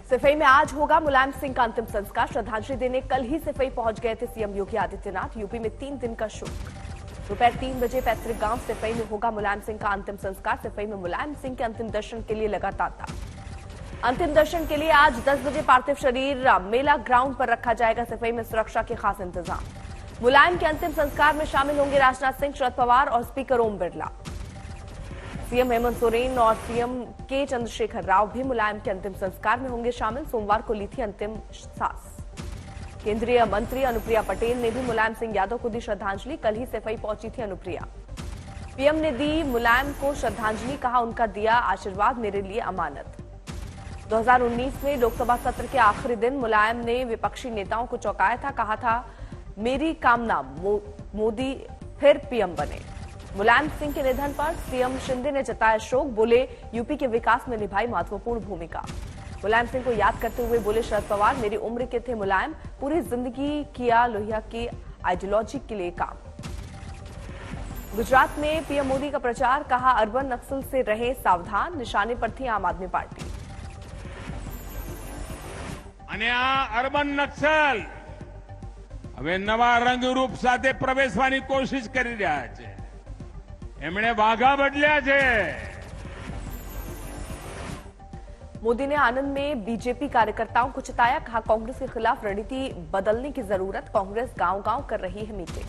सिफई में आज होगा मुलायम सिंह का अंतिम संस्कार। श्रद्धांजलि देने कल ही सिफई पहुंच गए थे सीएम योगी आदित्यनाथ। यूपी में 3 दिन का शोक। दोपहर 3 बजे पैतृक गांव सिफई में होगा मुलायम सिंह का अंतिम संस्कार। सिफई में मुलायम सिंह के अंतिम दर्शन के लिए लगातार था। अंतिम दर्शन के लिए आज 10 बजे पार्थिव शरीर मेला ग्राउंड पर रखा जाएगा। सिफई में सुरक्षा के खास इंतजाम। मुलायम के अंतिम संस्कार में शामिल होंगे राजनाथ सिंह, शरद पवार और स्पीकर ओम बिरला। सीएम हेमंत सोरेन और सीएम के चंद्रशेखर राव भी मुलायम के अंतिम संस्कार में होंगे शामिल। सोमवार को ली थी अंतिम सांस। केंद्रीय मंत्री अनुप्रिया पटेल ने भी मुलायम सिंह यादव को दी श्रद्धांजलि। कल ही सिफई पहुंची थी अनुप्रिया। पीएम ने दी मुलायम को श्रद्धांजलि, कहा उनका दिया आशीर्वाद मेरे लिए अमानत। 2019 में लोकसभा सत्र के आखिरी दिन मुलायम ने विपक्षी नेताओं को चौंकाया था। कहा था मेरी कामना मोदी फिर पीएम बने। मुलायम सिंह के निधन पर सीएम शिंदे ने जताया शोक। बोले यूपी के विकास में निभाई महत्वपूर्ण भूमिका। मुलायम सिंह को याद करते हुए बोले शरद पवार, मेरी उम्र के थे मुलायम, पूरी जिंदगी किया लोहिया की आइडियोलॉजी के लिए काम। गुजरात में पीएम मोदी का प्रचार, कहा अर्बन नक्सल से रहे सावधान। निशाने पर थी आम आदमी पार्टी। अर्बन नक्सल હવે નવા રંગરૂપ સાથે પ્રવેશવાની કોશિશ કરી રહ્યા છે। એમણે વાઘા બદલ્યા છે। मोदी ने आनंद में बीजेपी कार्यकर्ताओं को चिताया। कहा कांग्रेस के खिलाफ रणनीति बदलने की जरूरत। कांग्रेस गांव-गांव कर रही है मीटिंग।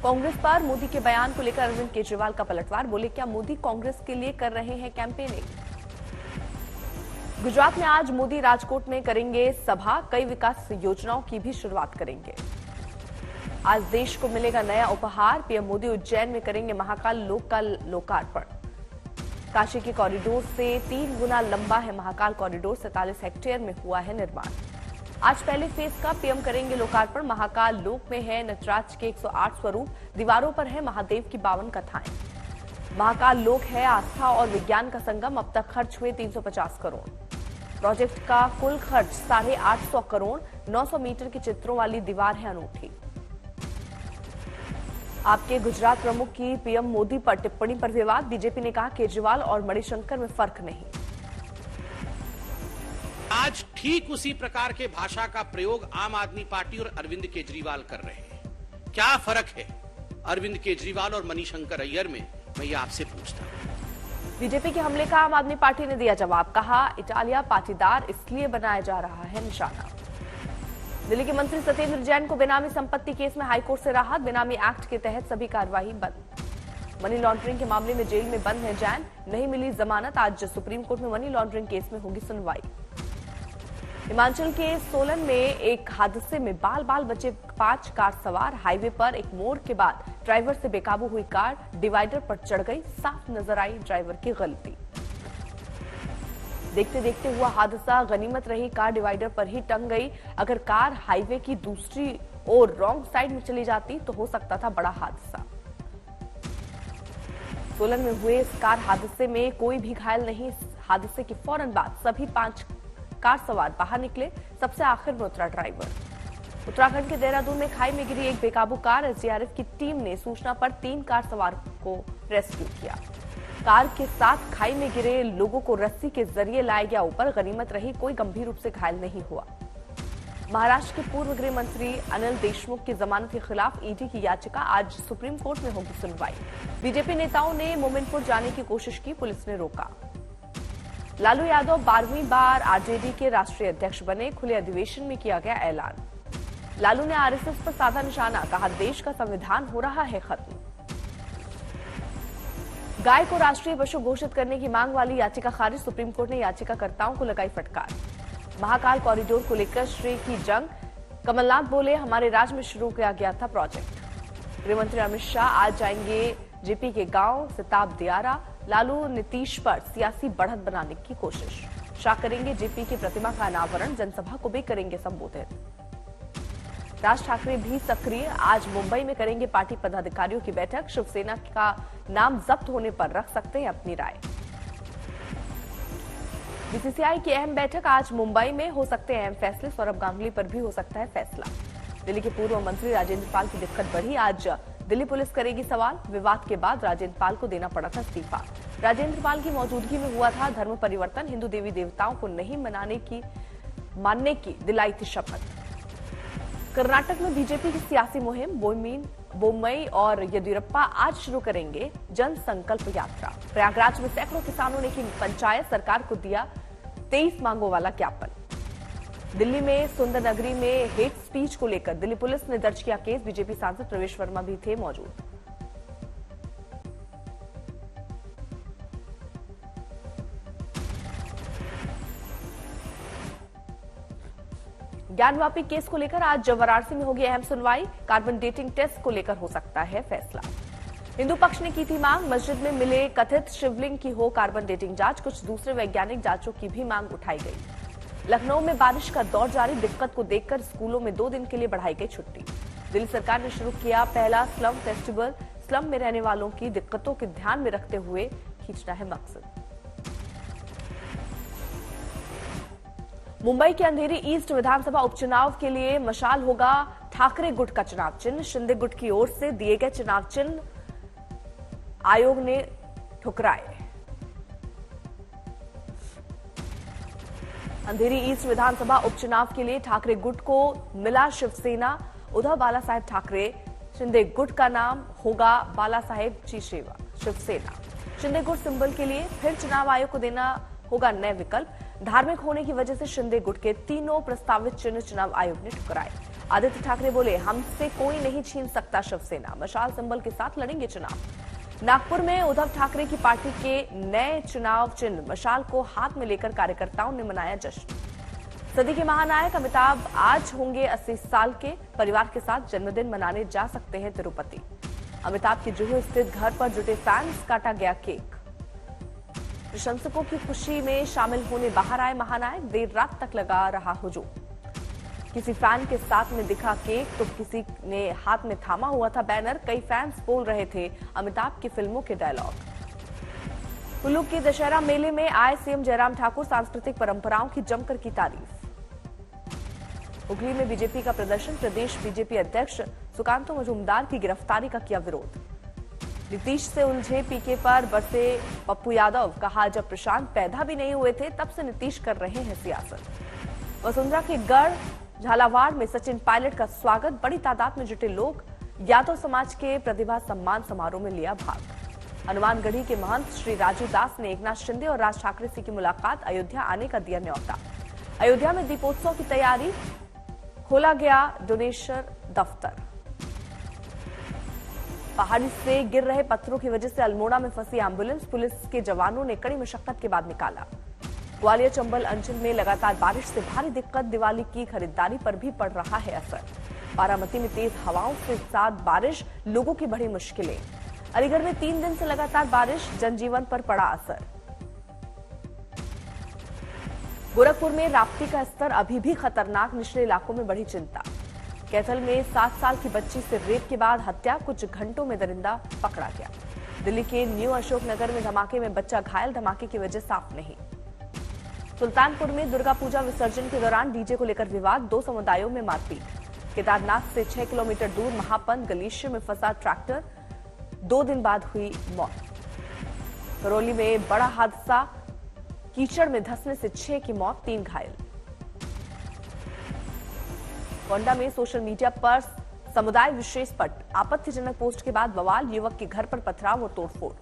कांग्रेस पर मोदी के बयान को लेकर अरविंद केजरीवाल का पलटवार। बोले क्या मोदी कांग्रेस के लिए कर रहे हैं कैंपेनिंग। गुजरात में आज मोदी राजकोट में करेंगे सभा। कई विकास योजनाओं की भी शुरुआत करेंगे। आज देश को मिलेगा नया उपहार। पीएम मोदी उज्जैन में करेंगे महाकाल लोक का लोकार्पण। काशी के कॉरिडोर से 3 गुना लंबा है महाकाल कॉरिडोर। 47 हेक्टेयर में हुआ है निर्माण। आज पहले फेज का पीएम करेंगे लोकार्पण। महाकाल लोक में है नटराज के 108 स्वरूप। दीवारों पर है महादेव की 52 कथाएं। महाकाल लोक है आस्था और विज्ञान का संगम। अब तक खर्च हुए 350 करोड़। प्रोजेक्ट का कुल खर्च 850 करोड़। 900 मीटर के चित्रों वाली दीवार है अनूठी। आपके गुजरात प्रमुख की पीएम मोदी पर टिप्पणी पर विवाद। बीजेपी ने कहा केजरीवाल और मणिशंकर में फर्क नहीं। आज ठीक उसी प्रकार के भाषा का प्रयोग आम आदमी पार्टी और अरविंद केजरीवाल कर रहे हैं। क्या फर्क है अरविंद केजरीवाल और मणिशंकर अय्यर में, मैं ये आपसे पूछता हूं। बीजेपी के हमले का आम आदमी पार्टी ने दिया जवाब। कहा इटालिया पाटीदार इसलिए बनाया जा रहा है निशाना। दिल्ली के मंत्री सत्येंद्र जैन को बेनामी संपत्ति केस में हाईकोर्ट से राहत। बेनामी एक्ट के तहत सभी कार्यवाही बंद। मनी लॉन्ड्रिंग के मामले में जेल में बंद है जैन। नहीं मिली जमानत। आज सुप्रीम कोर्ट में मनी लॉन्ड्रिंग केस में होगी सुनवाई। हिमाचल के सोलन में एक हादसे में बाल बाल बचे 5 कार सवार। हाईवे पर एक मोड़ के बाद ड्राइवर से बेकाबू हुई कार डिवाइडर पर चढ़ गई। साफ नजर आई ड्राइवर की गलती। देखते देखते हुआ हादसा। गनीमत रही कार डिवाइडर पर ही टंग गई। अगर कार हाईवे की दूसरी ओर रॉन्ग साइड में चली जाती तो हो सकता था बड़ा हादसा। सोलन में हुए इस कार हादसे में कोई भी घायल नहीं। हादसे के फौरन बाद सभी 5 कार सवार बाहर निकले। सबसे आखिर में उतरा ड्राइवर। उत्तराखंड के देहरादून में खाई में गिरी एक बेकाबू कार। एसडीआरएफ की टीम ने सूचना पर 3 कार सवार को रेस्क्यू किया। कार के साथ खाई में गिरे लोगों को रस्सी के जरिए लाया गया ऊपर। गनीमत रही कोई गंभीर रूप से घायल नहीं हुआ। महाराष्ट्र के पूर्व गृह मंत्री अनिल देशमुख की जमानत के खिलाफ ईडी की याचिका। आज सुप्रीम कोर्ट में होगी सुनवाई। बीजेपी नेताओं ने मोमिनपुर जाने की कोशिश की, पुलिस ने रोका। लालू यादव 12वीं बार आरजेडी के राष्ट्रीय अध्यक्ष बने। खुले अधिवेशन में किया गया ऐलान। लालू ने आरएसएस पर साधा निशाना। कहा देश का संविधान हो रहा है खत्म। गाय को राष्ट्रीय पशु घोषित करने की मांग वाली याचिका खारिज। सुप्रीम कोर्ट ने याचिकाकर्ताओं को लगाई फटकार। महाकाल कॉरिडोर को लेकर श्री की जंग। कमलनाथ बोले हमारे राज्य में शुरू किया गया था प्रोजेक्ट। गृहमंत्री अमित शाह आज जाएंगे जेपी के गांव सिताब दियारा। लालू नीतीश पर सियासी बढ़त बनाने की कोशिश। शाह करेंगे जेपी की प्रतिमा का अनावरण। जनसभा को भी करेंगे संबोधित। राज ठाकरे भी सक्रिय। आज मुंबई में करेंगे पार्टी पदाधिकारियों की बैठक। शिवसेना का नाम जब्त होने पर रख सकते हैं अपनी राय। बीसीसीआई की अहम बैठक आज मुंबई में। हो सकते हैं अहम फैसले। सौरभ गांगुली पर भी हो सकता है फैसला। दिल्ली के पूर्व मंत्री राजेंद्र पाल की दिक्कत बढ़ी। आज दिल्ली पुलिस करेगी सवाल। विवाद के बाद राजेंद्र पाल को देना पड़ा था इस्तीफा। राजेंद्र पाल की मौजूदगी में हुआ था धर्म परिवर्तन। हिंदू देवी देवताओं को नहीं मनाने की मानने की दिलाई थी शपथ। कर्नाटक में बीजेपी की सियासी मुहिम बोम्मई और येदियुरप्पा आज शुरू करेंगे जन संकल्प यात्रा। प्रयागराज में सैकड़ों किसानों ने की पंचायत, सरकार को दिया 23 मांगों वाला ज्ञापन। दिल्ली में सुंदर नगरी में हेट स्पीच को लेकर दिल्ली पुलिस ने दर्ज किया केस। बीजेपी सांसद प्रवेश वर्मा भी थे मौजूद। ज्ञानवापी केस को लेकर आज वाराणसी में होगी अहम सुनवाई। कार्बन डेटिंग टेस्ट को लेकर हो सकता है फैसला। हिंदू पक्ष ने की थी मांग, मस्जिद में मिले कथित शिवलिंग की हो कार्बन डेटिंग जांच। कुछ दूसरे वैज्ञानिक जांचों की भी मांग उठाई गई। लखनऊ में बारिश का दौर जारी, दिक्कत को देखकर स्कूलों में 2 दिन के लिए बढ़ाई गई छुट्टी। दिल्ली सरकार ने शुरू किया पहला स्लम फेस्टिवल। स्लम में रहने वालों की दिक्कतों को ध्यान में रखते हुए खींचना है मकसद। मुंबई के अंधेरी ईस्ट विधानसभा उपचुनाव के लिए मशाल होगा ठाकरे गुट का चुनाव चिन्ह। शिंदे गुट की ओर से दिए गए चुनाव चिन्ह आयोग ने ठुकराए। अंधेरी ईस्ट विधानसभा उपचुनाव के लिए ठाकरे गुट को मिला शिवसेना। उद्धव बाला साहेब ठाकरे, शिंदे गुट का नाम होगा बाला साहेब जी शिवसेना। शिंदे गुट सिंबल के लिए फिर चुनाव आयोग को देना होगा नए विकल्प। धार्मिक होने की वजह से शिंदे गुट के तीनों प्रस्तावित चिन्ह चुनाव आयोग ने ठुकराए। आदित्य ठाकरे बोले, हमसे कोई नहीं छीन सकता शिवसेना, मशाल सिंबल के साथ लड़ेंगे चुनाव। नागपुर में उद्धव ठाकरे की पार्टी के नए चुनाव चिन्ह मशाल को हाथ में लेकर कार्यकर्ताओं ने मनाया जश्न। सदी के महानायक अमिताभ आज होंगे 80 साल के, परिवार के साथ जन्मदिन मनाने जा सकते हैं तिरुपति। अमिताभ के जुहू स्थित घर पर जुटे फैंस, काटा गया केक। प्रशंसकों की खुशी में शामिल होने बाहर आए महानायक, देर रात तक लगा रहा हुजूम। किसी फैन के साथ में दिखा केक तो किसी ने हाथ में थामा हुआ था बैनर। कई फैंस बोल रहे थे अमिताभ की फिल्मों के डायलॉग। कुल्लू के दशहरा मेले में आए सीएम जयराम ठाकुर, सांस्कृतिक परंपराओं की जमकर की तारीफ। हुगली में बीजेपी का प्रदर्शन, प्रदेश बीजेपी अध्यक्ष सुकांतो मजूमदार की गिरफ्तारी का किया विरोध। नीतीश से उलझे पीके पर बरसे पप्पू यादव, कहा जब प्रशांत पैदा भी नहीं हुए थे तब से नीतीश कर रहे हैं सियासत। वसुंधरा के गढ़ झालावाड़ में सचिन पायलट का स्वागत, बड़ी तादाद में जुटे लोग। यादव समाज के प्रतिभा सम्मान समारोह में लिया भाग। हनुमानगढ़ी के महंत श्री राजू दास ने एकनाथ शिंदे और राज ठाकरे से की मुलाकात, अयोध्या आने का दिया न्योता। अयोध्या में दीपोत्सव की तैयारी, खोला गया डोनेशन दफ्तर। पहाड़ी से गिर रहे पत्थरों की वजह से अल्मोड़ा में फंसी एम्बुलेंस, पुलिस के जवानों ने कड़ी मशक्कत के बाद निकाला। ग्वालियर चंबल अंचल में लगातार बारिश से भारी दिक्कत, दिवाली की खरीदारी पर भी पड़ रहा है असर। बारामती में तेज हवाओं के साथ बारिश, लोगों की बड़ी मुश्किलें। अलीगढ़ में 3 दिन से लगातार बारिश, जनजीवन पर पड़ा असर। गोरखपुर में राप्ती का स्तर अभी भी खतरनाक, निचले इलाकों में बढ़ी चिंता। कैथल में 7 साल की बच्ची से रेप के बाद हत्या, कुछ घंटों में दरिंदा पकड़ा गया। दिल्ली के न्यू अशोकनगर में धमाके में बच्चा घायल, धमाके की वजह साफ नहीं। सुल्तानपुर में दुर्गा पूजा विसर्जन के दौरान डीजे को लेकर विवाद, 2 समुदायों में मारपीट। केदारनाथ से 6 किलोमीटर दूर महापंत ग्लेशियर में फंसा ट्रैक्टर, 2 दिन बाद हुई मौत। करौली में बड़ा हादसा, कीचड़ में धंसने से 6 की मौत, 3 घायल। गोंडा में सोशल मीडिया पर समुदाय विशेष पट, आपत्तिजनक पोस्ट के बाद बवाल, युवक के घर पर पथराव और तोड़फोड़।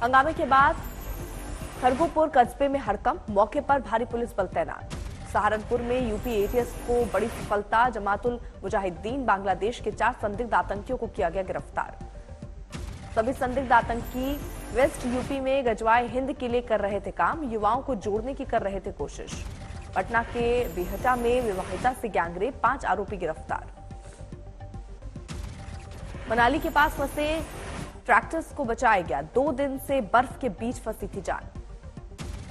हंगामे के बाद खरगोपुर कस्बे में हड़कंप, मौके पर भारी पुलिस बल तैनात। सहारनपुर में यूपी एटीएस को बड़ी सफलता, जमातुल मुजाहिदीन बांग्लादेश के 4 संदिग्ध आतंकियों को किया गया गिरफ्तार। सभी संदिग्ध आतंकी वेस्ट यूपी में गजवाए हिंद के लिए कर रहे थे काम, युवाओं को जोड़ने की कर रहे थे कोशिश। पटना के बिहटा में विवाहिता से गैंगरेप, 5 आरोपी गिरफ्तार। मनाली के पास फंसे ट्रैक्टर्स को बचाया गया, 2 दिन से बर्फ के बीच फंसी थी जान।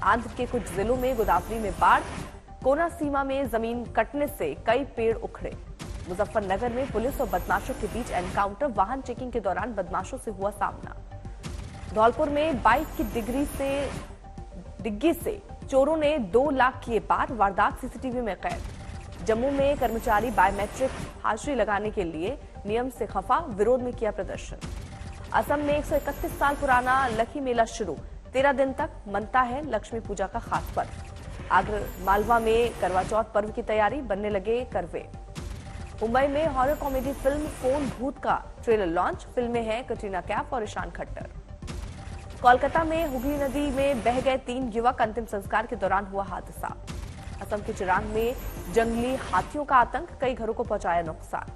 आंध्र के कुछ जिलों में गोदावरी में बाढ़, कोना सीमा में जमीन कटने से कई पेड़ उखड़े। मुजफ्फरनगर में पुलिस और बदमाशों के बीच एनकाउंटर, वाहन चेकिंग के दौरान बदमाशों से हुआ सामना। धौलपुर में बाइक की डिग्गी से चोरों ने 2 लाख किए पार, वारदात सीसीटीवी में कैद। जम्मू में कर्मचारी बायोमेट्रिक हाजिरी लगाने के लिए नियम से खफा, विरोध में किया प्रदर्शन। असम में 131 साल पुराना लखी मेला शुरू, 13 दिन तक मनता है लक्ष्मी पूजा का खास पर्व। आगर मालवा में करवा चौथ पर्व की तैयारी, बनने लगे करवे। मुंबई में हॉरर कॉमेडी फिल्म फोन भूत का ट्रेलर लॉन्च, फिल्म में है कटरीना कैफ और ईशान खट्टर। कोलकाता में हुगली नदी में बह गए 3 युवक, अंतिम संस्कार के दौरान हुआ हादसा। असम के चिरांग में जंगली हाथियों का आतंक, कई घरों को पहुंचाया नुकसान।